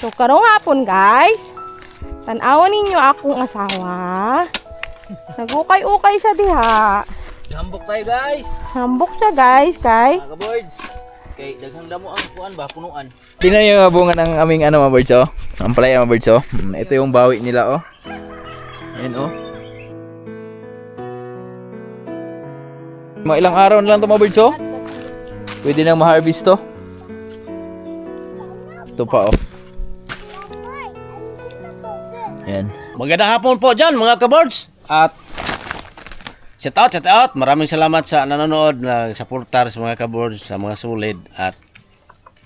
So karong hapon guys, tan-awan ninyo akong asawa. Nagukay-ukay siya diha. Hambok tayo guys. Hambok siya guys, kay. Mga ka-birds. Kay daghang damo ang kuan ba punuan. Tingnan yung mga bunga ng aming mga birds oh. Ang palaya mga birds oh. Ito yung bawi nila oh. Ayan oh. Mga ilang araw na lang ito mga birds oh. Pwede nang ma-harvest to. Ito pa oh. Ayan. Magandang hapon po dyan mga ka-birds. At shout out. Maraming salamat sa nanonood, nag-supportar sa mga ka-birds, sa mga solid. At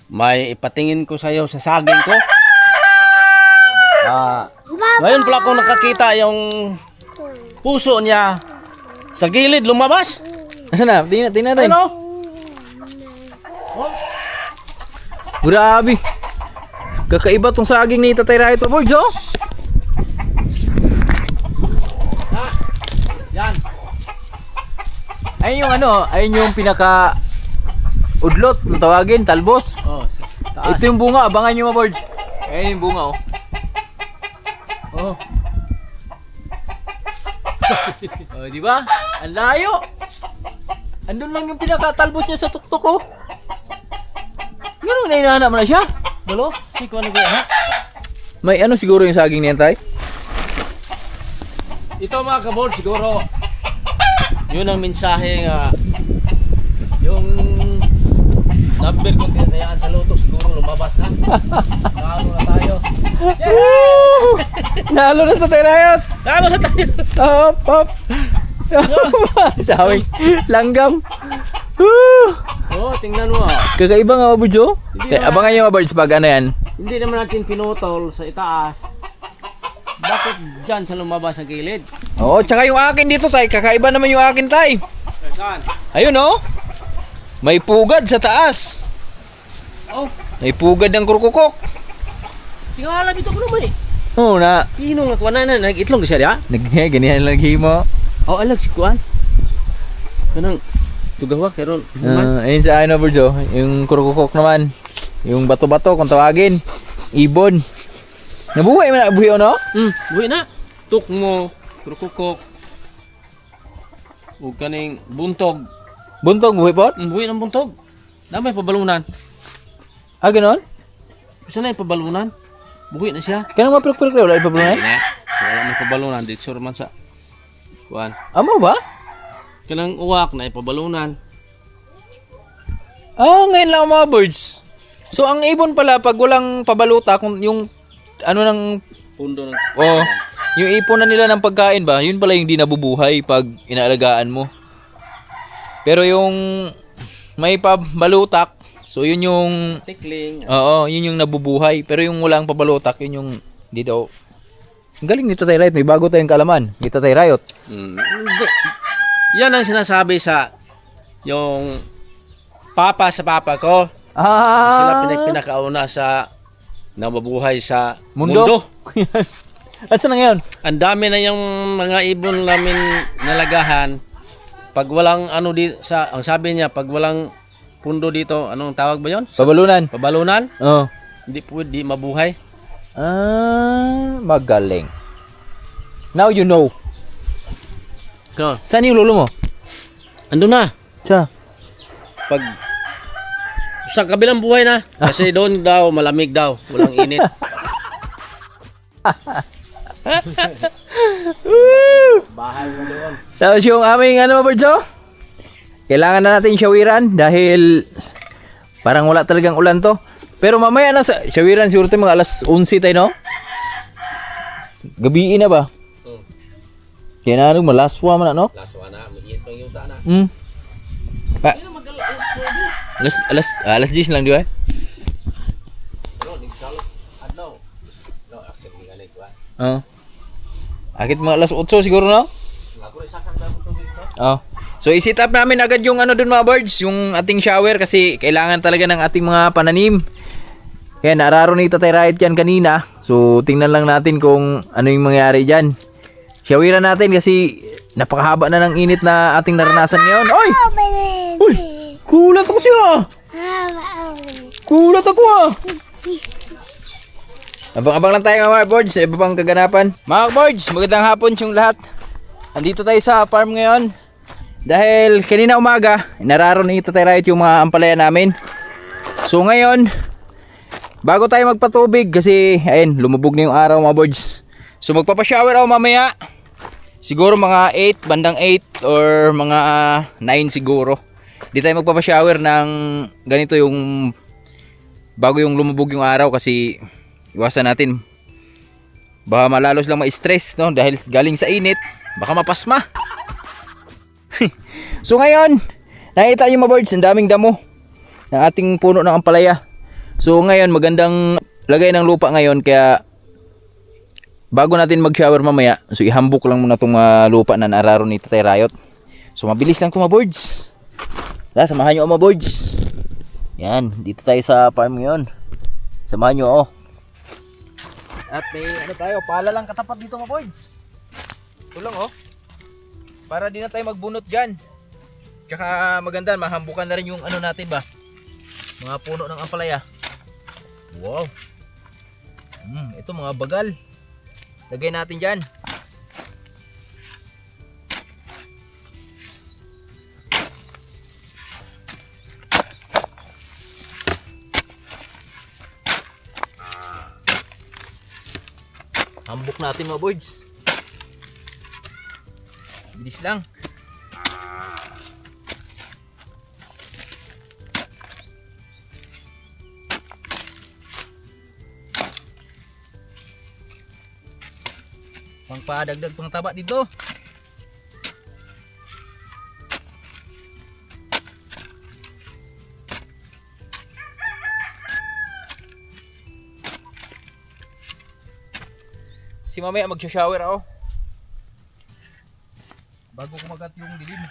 may ipatingin ko sa iyo sa saging ko. Ngayon pala akong nakakita yung puso niya sa gilid lumabas. Nasaan na? Tingnan natin. Ano? Grabe. Kakaiba tong saging ni Tatay Rayot mga birds oh. Yan. Ayun yung ano, ayun yung pinaka udlot na tawagin, talbos. Oh, Ito yung bunga, abangan nyo mga birds. Ayun yung bunga oh. Oh. Oh, di ba? Ang layo. Andun lang yung pinaka-talbos niya sa tuktok oh. Ganun na hinahanap mo na siya. Dalo? Siko ano ba ha? May ano siguro yung saging niyan, Tay? Ito mga kabord siguro yun ang mensahe nga yung number kong tinatayaan sa loto siguro lumabas na. Nalo na tayo. Nalo na sa Tatay Rayot. Nalo na tayo. Hop. Sawing langgam. Oh, tingnan mo ah. Kakaiba nga mga birds oh. Abangan nyo mga birds pag ano yan. Hindi naman natin pinutol sa itaas. Bakit dyan sa lumabas sa gilid? Oo, tsaka yung akin dito Tay. Kakaiba naman yung akin Tay. Saan? Ayun oh. May pugad sa taas. Oh, May pugad ng kurkukok. tingala dito ko naman eh. Oo na. Pinong natuwa na nag-itlog siya diya? Ganyan lang himo. Oh, alag si Kuan. Kanang tugawa karon. Ayun sa ano birds oh. Yung kurkukok naman. Yung bato-bato kung tawagin. Ibon. Nabuhay man na buhi no? Buhi na. Tuk mo, krukukok. Ug kaning buntog. Buntog buhi po? Buhi ng buntog. Damay pabalunan. Ah, ganon? Bisa na yung pabalunan. Buhi na siya. Kanang mapilok-pilok na wala ipabuhay? Wala may pabalunan. Di sure man sa kuan. Amo ba? Kanang uwak na ipabalunan. Ah, ngayon lang mga birds. So ang ibon pala pag walang pabaluta kung yung ano ng Pundo ng oh, yung ipon na nila ng pagkain ba, yun pala yung di nabubuhay pag inaalagaan mo. Pero yung may pabalutak, so yun yung tikling. oo, yun yung nabubuhay. Pero yung walang pabalutak, yun yung di daw. Ang galing ni Tatay Rayot, may bago tayong kalaman. Ni Tatay Rayot. Hindi. Yan ang sinasabi sa yung papa sa papa ko. Sila pinakauna sa nababuhay sa mundo. At saan na ngayon? Ang dami na yung mga ibon namin nalagahan. Pag walang ano di sa ang sabi niya pag walang pundo dito, anong tawag ba 'yon? Pabalunan. Pabalunan? Oo. Hindi pwede mabuhay. Ah, magaling. Now you know. Ko, Saan yung lolo mo? ando na. Sa? Pag sa kabilang buhay na kasi doon daw malamig daw, walang init. Bahay mo doon. Tapos yung aming ano birds oh? Kailangan na natin shawiran dahil parang wala talagang ulan to. Pero mamaya na sa shawiran siguro tayo mga alas 11 tayo no? Gabi na ba? Kaya na ano, malaswa man na no? Laswa na, mahiyot pang yuta na. Pa alas 10 lang di ba? Pero di salot adlaw. No, actually ganay ko. Oo. Akit mga alas 8 siguro no? Ako rin sakang daw tubig to. Oh. So i-set up namin agad yung ano dun mga birds, yung ating shower kasi kailangan talaga ng ating mga pananim. Kaya nararo ni Tatay Rayot yan kanina. So tingnan lang natin kung ano yung mangyari dyan. Shawiran natin kasi napakahaba na ng init na ating naranasan ngayon. Oy! Uy! Kulat ako siya! Kulat ako ah! Abang-abang lang tayo mga boards sa iba pang kaganapan. Mga boards, magandang hapon yung lahat. Andito tayo sa farm ngayon. Dahil kanina umaga, nararito tayo yung mga ampalaya namin. So ngayon, bago tayo magpatubig kasi ayun, lumubog na yung araw mga boards. So magpapashower ako mamaya. Siguro mga 8, bandang 8 or mga 9 siguro. Di tayo magpapashower ng ganito yung bago yung lumubog yung araw kasi iwasan natin. Baka malalos lang ma-stress, no? Dahil galing sa init, baka mapasma. So ngayon, nakita nyo mga birds, ang daming damo ng ating puno ng ampalaya. So ngayon, magandang lagay ng lupa ngayon. Kaya bago natin mag-shower mamaya, so ihambok lang muna itong lupa na naararo ni Tatay Rayot. So mabilis lang itong mga birds. Samahan nyo mga birds. Yan, dito tayo sa farm ngayon. Samahan nyo ako. At may ano tayo, pala lang katapat dito mga birds. Tulong oh. Para di na tayo magbunot dyan. Tsaka maganda, mahambukan na rin yung ano natin ba, mga puno ng ampalaya. Wow. Ito mga bagal. Lagay natin dyan. Hambuk natin mga boards. Bilis lang. Pangpadagdag pang taba dito. Si mamaya mag-shower ako. Bago kumagat yung dilim.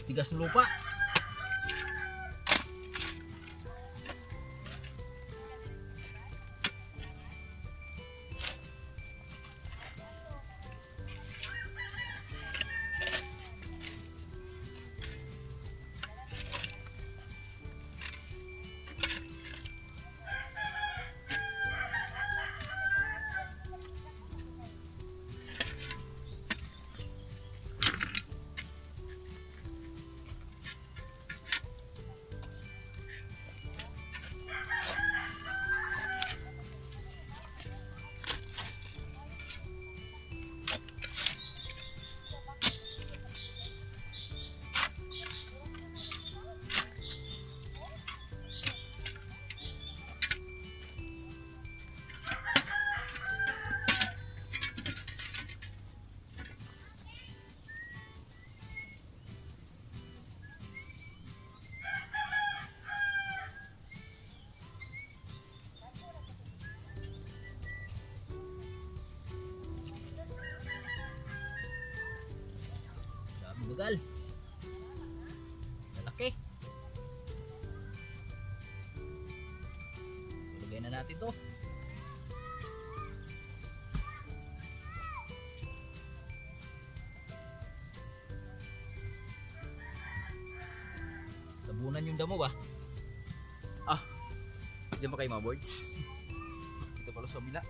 Tigas ng lupa. Bugal. Malaki. Ilagay na natin to. Tabunan yung damo ba? Diyan pa kayo mga boards. Ito pala sa bila.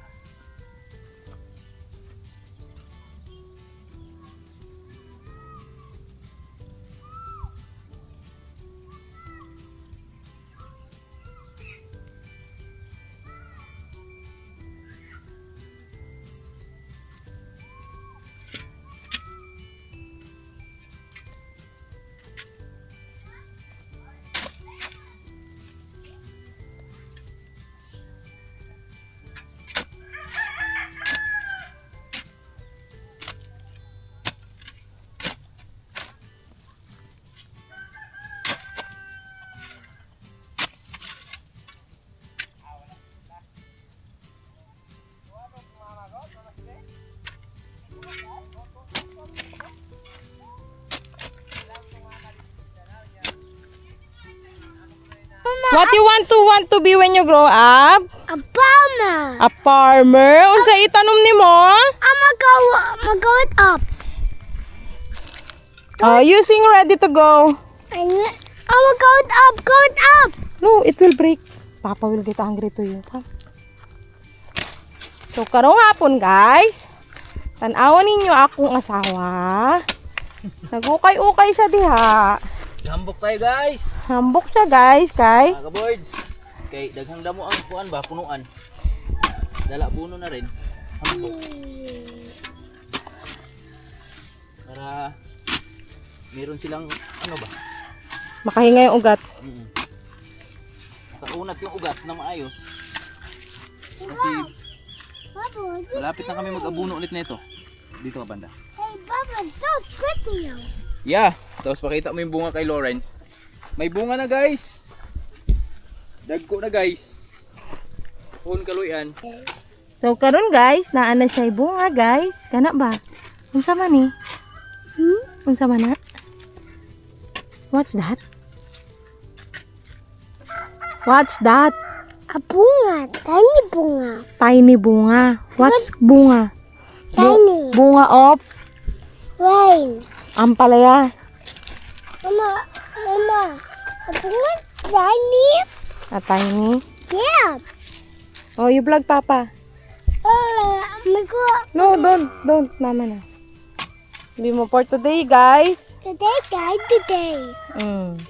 What you want to be when you grow up? A farmer. A farmer? Unsa itanom nimo? I'm go it up. Oh, you sing ready to go. I'm go it up, go it up. No, it will break. Papa will get angry to you. Come. So, karong hapon, guys. Tan-awan ninyo akong asawa. Nag-ukay-ukay siya diha. Hambok tayo guys. Hambok siya, guys, kay. Mga kaboards. Kay daghang damo ang kuan ba, punuan. Dala puno na rin. Hambok. Para meron silang ano ba? Makahinga yung ugat. Nakaunat yung ugat na maayos. Kasi Papa, malapit na kami mag-abuno ulit nito. Dito ka banda. hey, Papa, so pretty. Yeah, tapos pakita mo yung bunga kay Lawrence. May bunga na guys. Dagko na guys. Puhon kaluyan. So, karon guys, naa na siya bunga, guys. Kana ba? Unsa man ni? Unsa man na? What's that? What's that? A bunga, tiny bunga. Tiny bunga. What's bunga? Tiny. Bunga of Rain. ampalaya. Mama, a bunga tiny? A tiny. Yeah. Oh, you vlog, Papa. My God. No, don't. Mama na. Hindi mo for today, guys. Today.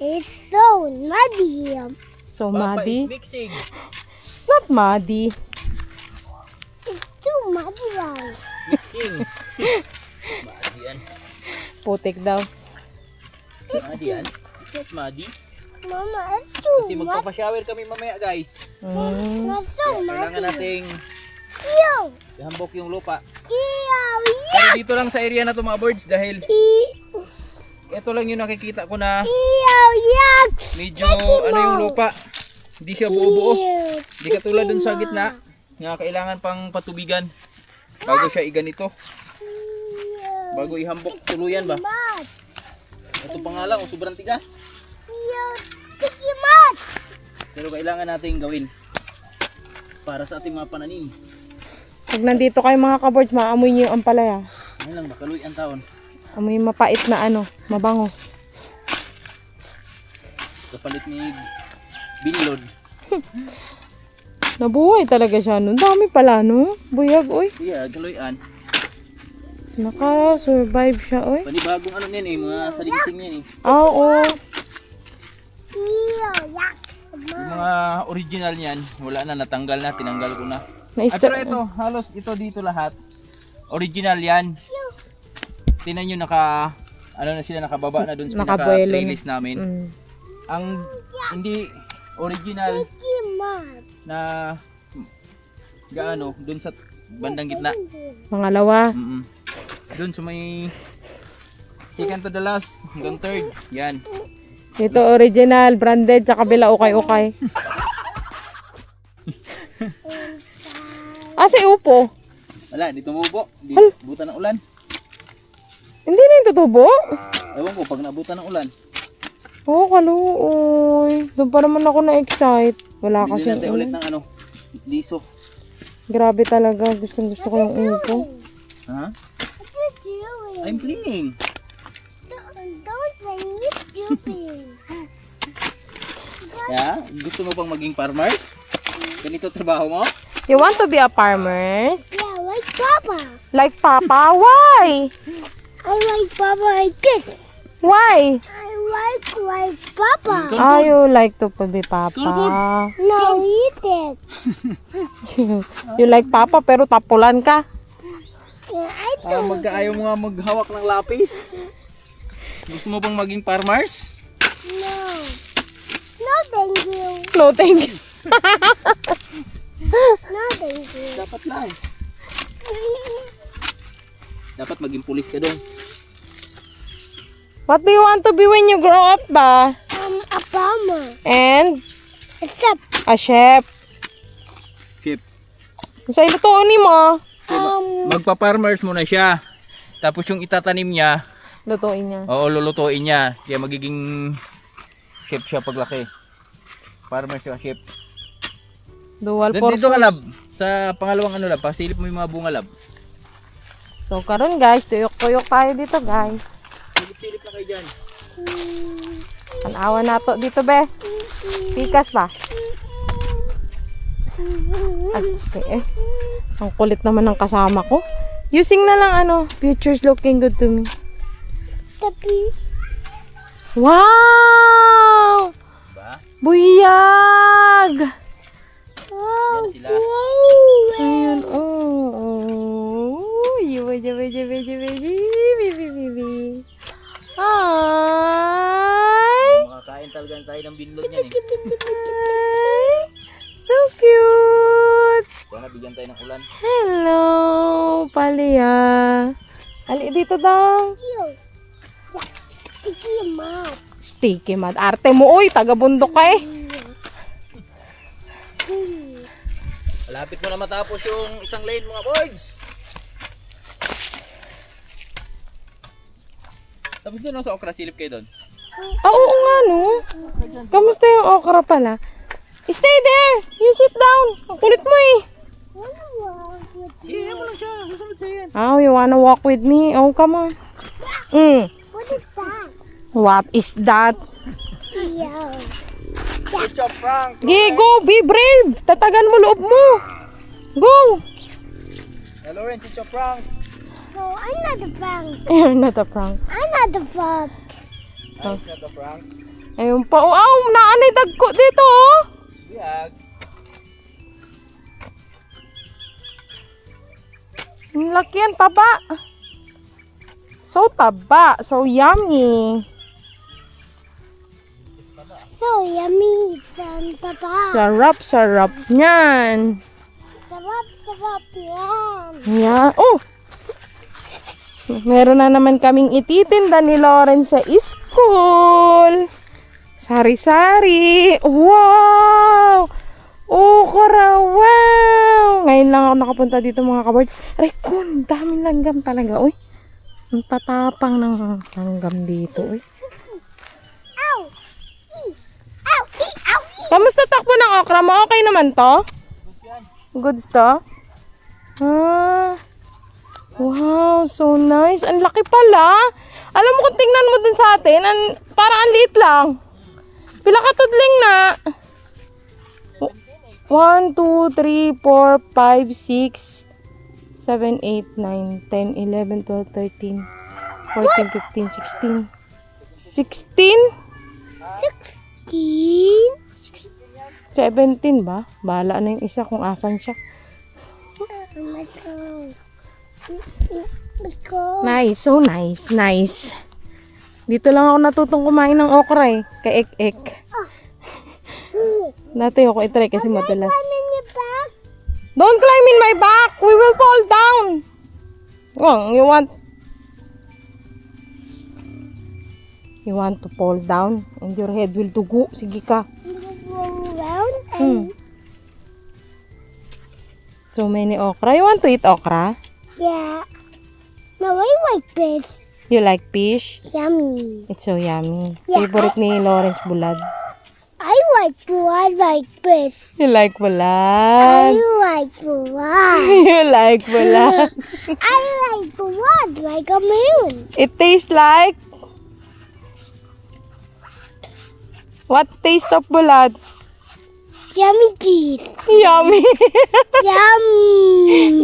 It's so muddy here. So, Papa muddy. is mixing. It's not muddy. It's too muddy, right? Mixing. Madi yan. Putik daw. Madi yan. It's not muddy. Mama, it's too Kasi muddy. magpapashower kami mamaya guys. It's so Kailangan muddy. nating Ew. ihambok yung lupa. Ew. Pero dito lang sa area na to mga birds dahil Ew. ito lang yung nakikita ko na Yuck. medyo ano yung lupa. Hindi siya buo-buo. Ew. Hindi katulad dun sa gitna nga kailangan pang patubigan bago siya iganito. Bago ihambok tuluyan ba? Mud. Ito pa nga lang, sobrang tigas. Ew. Sticky mud. Pero kailangan nating gawin para sa ating mga pananim. Pag nandito kayo mga kaboards, maamoy niyo yung ampalaya. Ano lang, makaluy ang taon. Amoy mapait na ano, mabango. Kapalit ni Binlod. Nabuhay talaga siya nun. Dami pala, no? Buyag, oy. Iya, kaluyan. Naka-survive siya, oy. Panibagong ano yan eh, mga salingsing yan eh. Oo. Ew. Yuck. Yung mga original niyan, wala na, natanggal na, tinanggal ko na. Ay, Na-start. pero ito, halos ito dito lahat. Original yan. Tingnan nyo ano na sila, nakababa na dun sa Nakabuelo na. pinaka-playlist namin. Ang hindi original Sticky mud. na gaano, dun sa bandang gitna. Pangalawa. Dun sa may second to the last, hanggang third. Yan. Ito original, branded, sa kabila ukay-ukay. Ah, si Upo. Wala, di tumubo. Di buta ng ulan. Hindi na yung tutubo. Ewan ko, pag nabutan ng ulan, Oo, kaluoy. Doon pa naman ako na-excite. Wala bili kasi. natin ulit ng ano, liso. Grabe talaga. Gusto ko yung Upo. Ha? What you doing? I'm cleaning. Don't make me stupid. Yeah? Gusto mo pang maging farmers? Ganito trabaho mo? You want to be a farmer? Yeah, like Papa. Like Papa? Why? I like Papa like this. Why? I like Papa. Ah, you like to be Papa. No, eat it. You like Papa pero tapulan ka. Yeah, I do. Magkaayaw mo nga maghawak ng lapis. Gusto mo bang maging farmers? No. No, thank you. No, thank you. No, thank you. Dapat lang. Dapat maging pulis ka doon. What do you want to be when you grow up ba? A farmer. And Except, a chef. Chip. Sa ilutuon ni mo, Magpa-farmers muna siya. Tapos yung itatanim niya, lutuin niya. oo, lulutuin niya. Kaya magiging chef siya paglaki. Farmer sa chef. Dual Doon purpose. dito ka lab. Sa pangalawang ano lab, pasilip mo yung mga bunga lab. So karon guys, tuyok-tuyok tayo dito guys. Silip-silip na kayo dyan. Tanawa na to dito be. Pikas ba? Okay. Ang kulit naman ng kasama ko. Using na lang ano, future's looking good to me. Tapi. Wow! Diba? Buyag! Wow. Yan sila. Wow. Ayun, oh. Beji. Hi! Makakain talaga tayo ng binlod niyan eh. Hi! So cute! Sana bigyan tayo ng ulan. Hello, Palia. Ali dito daw. Ew. Yeah. Sticky your mouth. Sticky mad. Arte mo, uy. Taga-bundok ka eh. Malapit mo na matapos yung isang lane mga boys. Tapos doon sa okra, silip kayo doon. Oo nga, no? Kamusta yung okra pala? Stay there! You sit down! Ang kulit mo eh. Iya mo lang siya, susunod siya yan. Oh, you wanna walk with me? Oh, come on. What is that? What is that? Ew. Good job, Frank. Gi, go! Be brave! Tatagan mo loob mo! Go! Hello rin, Chicho Frank. No, I'm not a prank. You're not a prank. I'm not a prank. Ay, Chicho Frank. Ayun pa. Oh, oh, naanay dagko dito, oh. Biyag. Ang laki yan, taba. So taba. So yummy. So yummy. Sarap. Sarap niyan. Sarap yan. Yeah. Oh! Meron na naman kaming ititinda ni Lauren sa school. Sari-sari. Wow! Okra, wow! Ngayon lang ako nakapunta dito mga kabards. Aray ko, ang daming langgam talaga, uy. Ang tatapang ng langgam dito, uy. Ow! Ow! Ow! Kamusta takbo ng okra mo? Okay naman to? Goods to? Ah. Wow, so nice. Ang laki pala. Alam mo kung tingnan mo dun sa atin, parang ang liit lang. Pila ka tudling na. 1, 2, 3, 4, 5, 6, 7, 8, 9, 10, 11, 12, 13, 14, 15, 16. 16? 17 ba? Bahala na yung isa kung asan siya. Let's go. Let's go. Nice, so nice, nice. Dito lang ako natutong kumain ng okra eh, kay Ek-Ek. Dati ako itry kasi madalas. Climb in your back. Don't climb in my back! We will fall down! You want to fall down and your head will dugo. Sige ka. Go around and So many okra. You want to eat okra? yeah. No, I like this. You like fish? Yummy. It's so yummy. Yeah, Favorite ni Lawrence Bulad. I like blood like this. You like I bulad? like blood. You like bulad? I like blood like a moon. It tastes like... What taste of bulad? Yummy teeth. Yummy! Yum.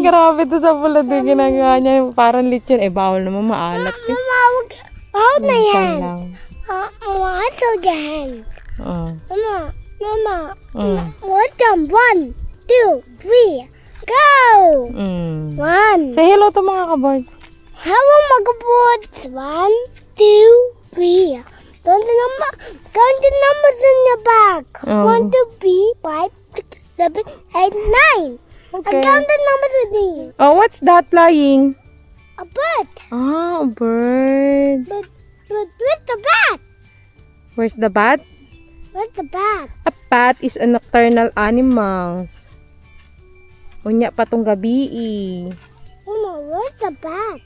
Grabe to sa bulad yung ginagawa niya. Parang lechon. Eh, bawal naman maalat. Eh. Mama, hold my Minsan hand. lang. Mama, hold your hand. Mama, what's on 1, 2, 3, go! 1. Say hello to mga kaboard. Hello, mga boards. 1, 2, 3. Count the numbers in your back. 1, 2, 3, 5, 6, 7, 8, 9. Okay. Count the numbers with me. Oh, what's that flying? A bird. Ah, a bird. But where's the bat? Where's the bat? Where's the bat? A bat is a nocturnal animal. Unya pa tong gabi eh. Mama, where's the bat?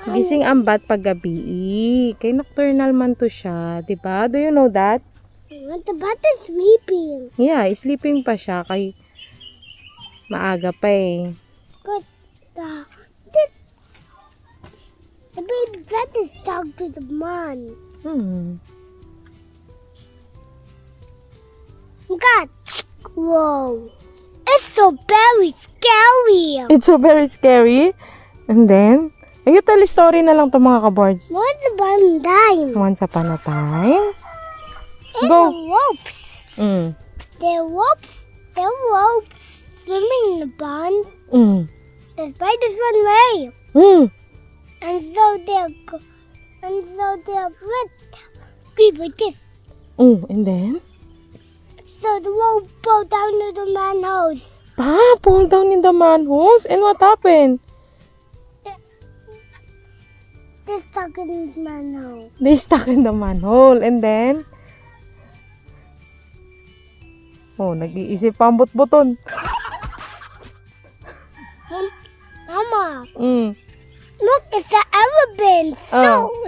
Gising ang bat pag gabi eh. Kay nocturnal man to siya. Diba? Do you know that? What about the sleeping? Yeah, sleeping pa siya kay maaga pa eh. Good. The baby bat is talking to the man. God. Whoa. It's so very scary. It's so very scary. And then, you tell a story na lang to mga kaboards. What's the one time? Once upon a time. And Go. the ropes. The ropes swimming in the pond. The spiders run away. And so they're with people this. And then? So the rope fell down to the manholes. Fall down in the manholes? And what happened? They're stuck in the manhole. They stuck in the manhole. And then? Nag-iisip pa ang butbuton. Mama, Mm. look, it's an elephant.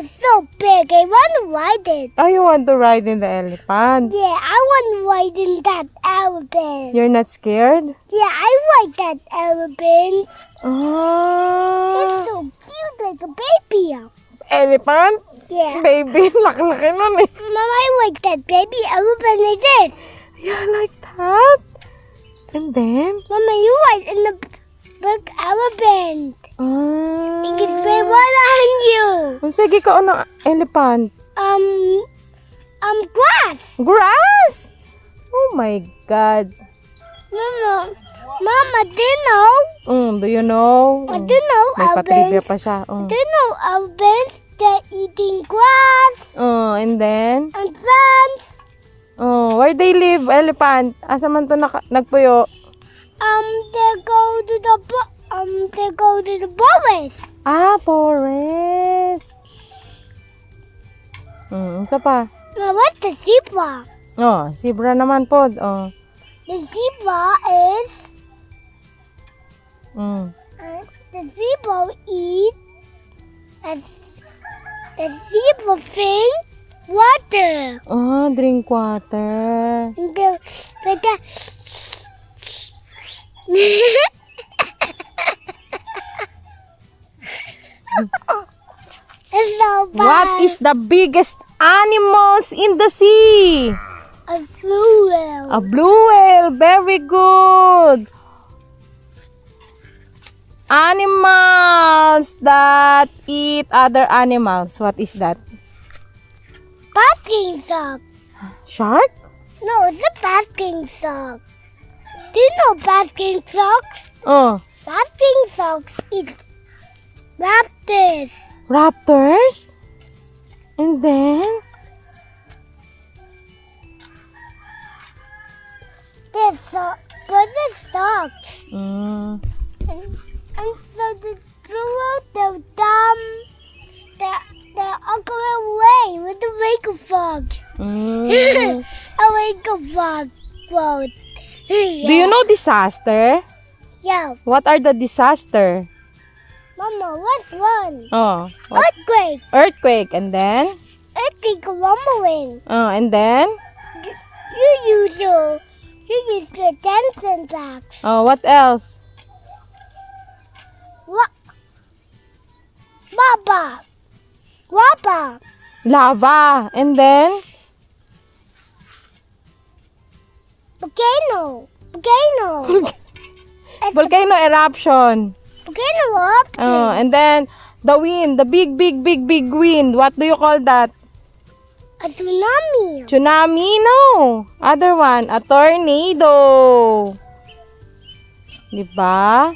So big. I want to ride it. Oh, you want to ride in the elephant? Yeah, I want to ride in that elephant. You're not scared? Yeah, I like that elephant. It's Ah, so cute, like a baby. elephant? Yeah. Baby, laki-laki nun eh. Mama, I like that baby elephant like this. Yeah, like that? And then? Mama, you ride in the big elephant. Ah. It can spray water on you. Sige ka ng elephant. Grass. Grass? Oh my God. Mama, do you know? Do you know? I do know May patrivia elephants. pa siya. Do you know elephants? They're eating grass And then? and plants. Where they live, elephant? Asa man to nagpuyo? They go to the forest. Forest. Isa pa? Now, what's the zebra? Zebra naman po. The zebra is the zebra eat the zebra drink water. Drink water. It's so bad. What is the biggest animals in the sea? A blue whale. A blue whale. Very good. Animals that eat other animals. What is that? Basking sock. Shark? No, it's a basking sock. Do you know basking socks? Basking socks eat raptors. Raptors? And then? They're socks. Mm. And so the through the uncle away with the wake fox. Mm. A wake fox quote. Do you know disaster? Yeah. What are the disaster? Mama, what's one? What? Earthquake. Earthquake. And then? Earthquake rumbling. And then? You use the dancing box. What else? What? Baba. Wapa. Lava. And then? Volcano. It's Volcano eruption. volcano eruption. And then, the wind. The big wind. What do you call that? A tsunami. Tsunami? No. Other one. A tornado. Diba?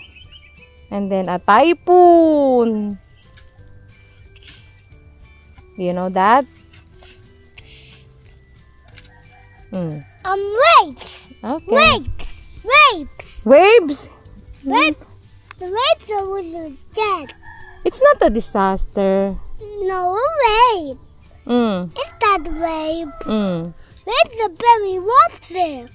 And then, a typhoon. Do you know that? Waves. Okay. Waves. Waves? The waves are always dead. It's not a disaster. No, a wave. It's not a wave. Waves are very water.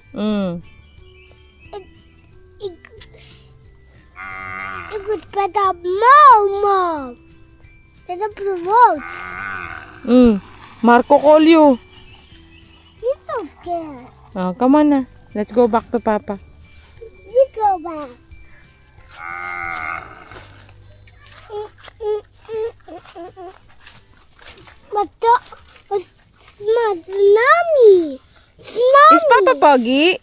It could spread out more. Set up the roads. Marco Colio. He's so so scared. Oh, come on na. Let's go back to Papa. You go back. But my tsunami. Is Papa Pogi?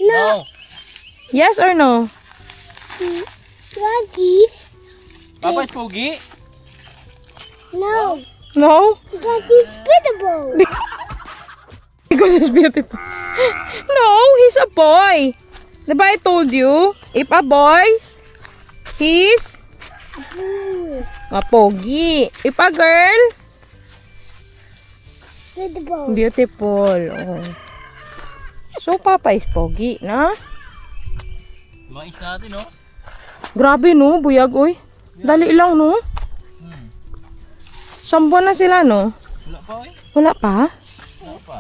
No. Yes or no? Daddy's. Papa is pogi. No. No? Daddy's beautiful. Because he's beautiful. No, he's a boy. Diba I told you? If a boy, he's a pogi. If a girl, Beautiful. beautiful. Oh. So, Papa is pogi, na? Mais natin, no? Grabe, no? Buyag, oy. Dali lang, no? Sambuan na sila, no? Wala pa, eh. Wala pa?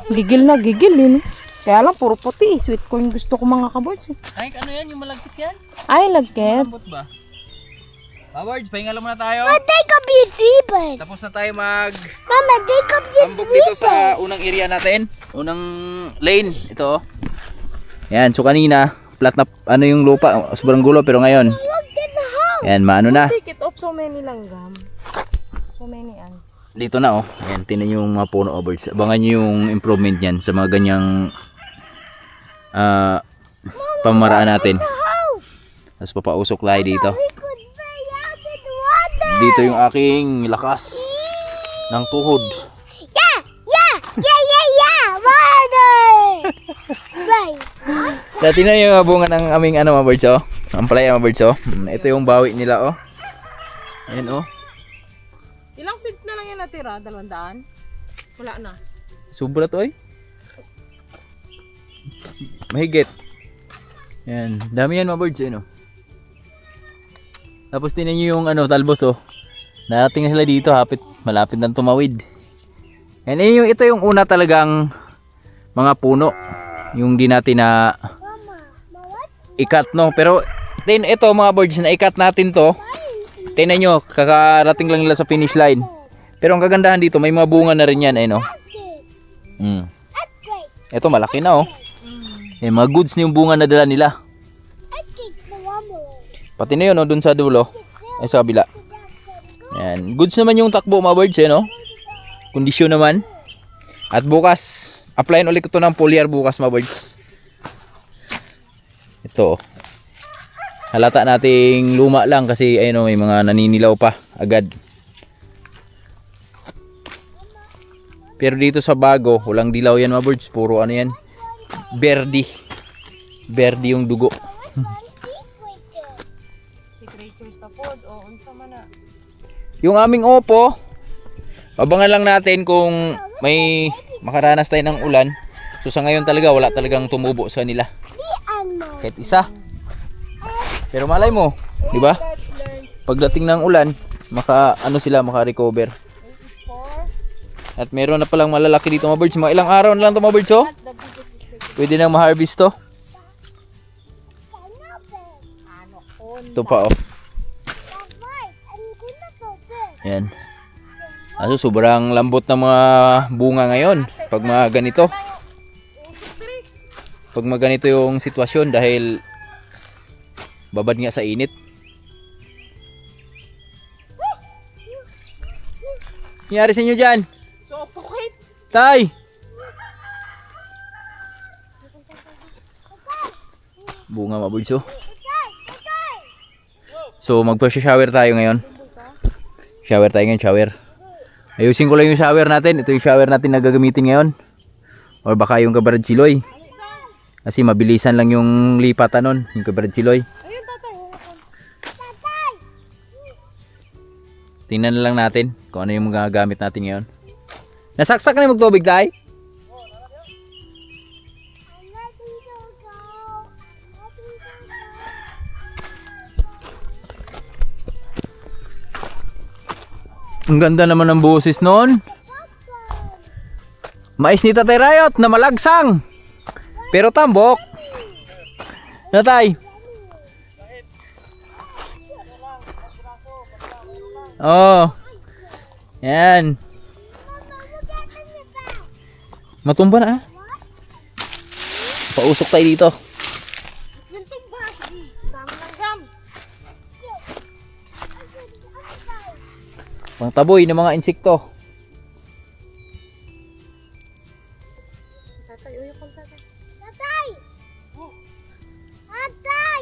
Gigil na gigil, eh. No? Kaya lang, puro puti. Sweet corn gusto ko mga kabods, eh. Ay, ano yan? Yung malagkit yan? Ay, lagkit. Malambot ba? Babards, pahinga lang muna tayo. But they could be sleepers. Tapos na tayo mag Mama, they could be ambog dito sleepers. sa unang area natin. Unang lane. Ito, oh. Yan, so kanina, flat na ano yung lupa. Sobrang gulo, pero ngayon, Look at the house. yan, maano na. Take it off so many langgam. So many, Dito na, oh. Ayan, tinan yung mga puno, oh, birds. Abangan nyo yung improvement yan sa mga ganyang pamaraan natin. The house. Tapos papausok tayo dito. We could play out in the water. Dito yung aking lakas ng tuhod. Yeah, yeah, yeah, yeah, yeah. Water. Right. Dati na yung bunga ng aming ano, mga birds, oh. Ang palaya, mga birds, oh. Ito yung bawi nila, oh. Ayan, oh. Ilang seeds na lang yung natira? 200? Wala na. Sobra to, eh. Mahigit. Yan, dami yan, mga birds, eh, no. Tapos tinan nyo yung ano, talbos, oh. Narating na sila dito, malapit na tumawid. Yan, ito yung una talagang mga puno. Yung di natin na ikat, no. Pero ito mga birds, na ikat natin to. Tingnan nyo, kakarating lang nila sa finish line. Pero ang kagandahan dito, may mga bunga na rin yan, eh, no. That's great. Ito malaki na, oh. Yan, mga goods na yung bunga na dala nila. That takes the rumble. Pati na yun, oh, dun sa dulo. Ay, sa kabila. Yan, goods naman yung takbo, mga birds, eh, no. Kondisyon naman. At bukas, applyin ulit ko to ng foliar bukas, mga birds. Ito, oh. Halata nating luma lang kasi ayun, oh, may mga naninilaw pa agad. Pero dito sa bago, walang dilaw yan, mga birds. Puro ano yan, berdi. Berdi yung dugo. Creatures na pod. O, unsa man na. Yung aming opo, abangan lang natin kung may makaranas tayo ng ulan. So sa ngayon talaga, wala talagang tumubo sa nila. Kahit isa. Pero malay mo, di ba? Pagdating ng ulan, maka-recover. At meron na palang malalaki dito, mga birds. Mga ilang araw na lang to, mga birds, oh. Pwede nang ma-harvest to. Ito pa, oh. Yan. Also, sobrang lambot ng mga bunga ngayon. Pag mga ganito. Pag mga ganito yung sitwasyon dahil babad nga sa init. Nangyari sa inyo dyan? Suffocate. Tay! Bunga, mga birds, oh. So magpa-shower tayo ngayon. Shower tayo ngayon, shower. Ayusin ko lang yung shower natin. Ito yung shower natin na gagamitin ngayon. Or baka yung kabarad siloy. Kasi mabilisan lang yung lipatan nun, yung kabarad siloy. Tingnan na lang natin kung ano yung magagamit natin ngayon. Nasaksak na yung magtubig, tay? Ang ganda naman ng boses nun. Mais ni Tatay Riot na malagsang. Pero tambok. Natay. Oh. Yan. Matumba na, ah. Pausok tayo dito. Pangtaboy ng mga insekto. Tatay! Tatay!